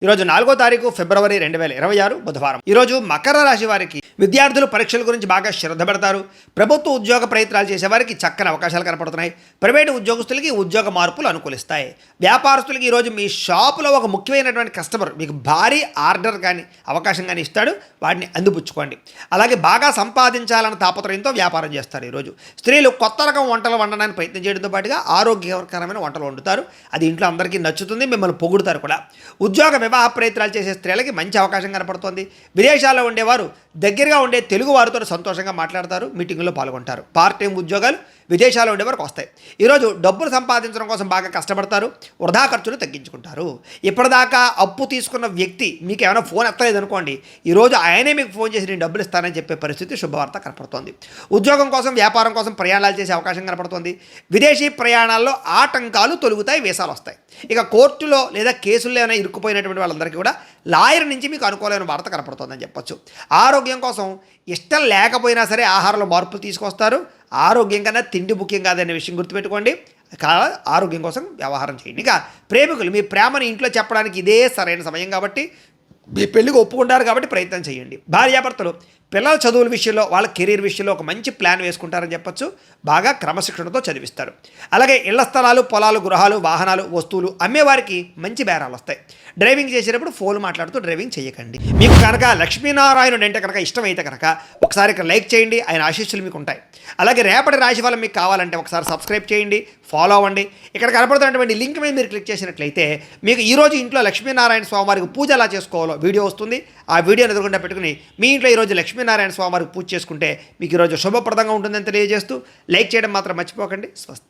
ఈరోజు 4వ తారీఖు ఫిబ్రవరి 2026 బుధవారం. ఈరోజు మకర రాశి వారికి విద్యార్థులు పరీక్షల గురించి బాగా శ్రద్ధ పెడతారు. ప్రభుత్వ ఉద్యోగ ప్రయత్నాలు చేసేవారికి చక్కని అవకాశాలు కనపడుతున్నాయి. ప్రైవేటు ఉద్యోగస్తులకి ఉద్యోగ మార్పులు అనుకూలిస్తాయి. వ్యాపారస్తులకి ఈరోజు మీ షాపులో ఒక ముఖ్యమైనటువంటి కస్టమర్ మీకు భారీ ఆర్డర్ కానీ అవకాశం కానీ ఇస్తాడు, వాటిని అందిపుచ్చుకోండి. అలాగే బాగా సంపాదించాలన్న తాపత్రయంతో వ్యాపారం చేస్తారు. ఈరోజు స్త్రీలు కొత్త రకం వంటలు వండడానికి ప్రయత్నం చేయడంతో పాటుగా ఆరోగ్యకరమైన వంటలు వండుతారు. అది ఇంట్లో అందరికీ నచ్చుతుంది, మిమ్మల్ని పొగుడుతారు కూడా. ఉద్యోగ వివాహ ప్రయత్నాలు చేసే స్త్రీలకి మంచి అవకాశం కనపడుతోంది. విదేశాల్లో ఉండేవారు దగ్గరగా ఉండే తెలుగు వారితో సంతోషంగా మాట్లాడతారు, మీటింగుల్లో పాల్గొంటారు. పార్ట్ టైం ఉద్యోగాలు విదేశాల్లో ఉండేవారికి వస్తాయి. ఈరోజు డబ్బులు సంపాదించడం కోసం బాగా కష్టపడతారు, వృధా ఖర్చులు తగ్గించుకుంటారు. ఇప్పటిదాకా అప్పు తీసుకున్న వ్యక్తి మీకు ఏమైనా ఫోన్ ఎత్తలేదు అనుకోండి, ఈరోజు ఆయనే మీకు ఫోన్ చేసి నేను డబ్బులు ఇస్తానని చెప్పే పరిస్థితి శుభవార్త కనపడుతోంది. ఉద్యోగం కోసం వ్యాపారం కోసం ప్రయాణాలు చేసే అవకాశం కనపడుతోంది. విదేశీ ప్రయాణాల్లో ఆటంకాలు తొలుగుతాయి, వీసాలు వస్తాయి. ఇక కోర్టులో లేదా కేసుల్లో ఏమైనా ఇరుక్కుపోయినటువంటి వాళ్ళందరికీ కూడా లాయర్ నుంచి మీకు అనుకూలమైన వార్త కనపడుతోందని చెప్పొచ్చు. ఆరోగ్యం కోసం ఇష్టం లేకపోయినా సరే ఆహారంలో మార్పులు తీసుకొస్తారు. ఆరోగ్యం కన్నా తిండి ముఖ్యం కాదనే విషయం గుర్తుపెట్టుకోండి. ఆరోగ్యం కోసం వ్యవహారం చేయండి. ఇక ప్రేమికులు మీ ప్రేమను ఇంట్లో చెప్పడానికి ఇదే సరైన సమయం కాబట్టి, మీ పెళ్ళికి ఒప్పుకుంటారు కాబట్టి ప్రయత్నం చేయండి. భార్యాభర్తలు పిల్లల చదువుల విషయంలో, వాళ్ళ కెరీర్ విషయంలో ఒక మంచి ప్లాన్ వేసుకుంటారని చెప్పొచ్చు. బాగా క్రమశిక్షణతో చదివిస్తారు. అలాగే ఇళ్ల స్థలాలు, పొలాలు, గృహాలు, వాహనాలు, వస్తువులు అమ్మేవారికి మంచి బేరాలు వస్తాయి. డ్రైవింగ్ చేసేటప్పుడు ఫోన్ మాట్లాడుతూ డ్రైవింగ్ చేయకండి. మీకు కనుక లక్ష్మీనారాయణుడు అంటే కనుక ఇష్టమైతే కనుక ఒకసారి ఇక్కడ లైక్ చేయండి, ఆయన ఆశీస్సులు మీకు ఉంటాయి. అలాగే రేపటి రాశి ఫలం మీకు కావాలంటే ఒకసారి సబ్స్క్రైబ్ చేయండి, ఫాలో అవ్వండి. ఇక్కడ కనపడుతున్నటువంటి లింక్ మీద మీరు క్లిక్ చేసినట్లయితే మీకు ఈరోజు ఇంట్లో లక్ష్మీనారాయణ స్వామివారికి పూజ ఎలా చేసుకోవాలో వీడియో వస్తుంది. ఆ వీడియోని ఎదురుకుండా పెట్టుకుని మీ ఇంట్లో ఈరోజు లక్ష్మీనారాయణ స్వామివారికి పూజ చేసుకుంటే మీకు ఈరోజు శుభప్రదంగా ఉంటుందని తెలియజేస్తూ లైక్ చేయడం మాత్రం మర్చిపోకండి. స్వస్తి.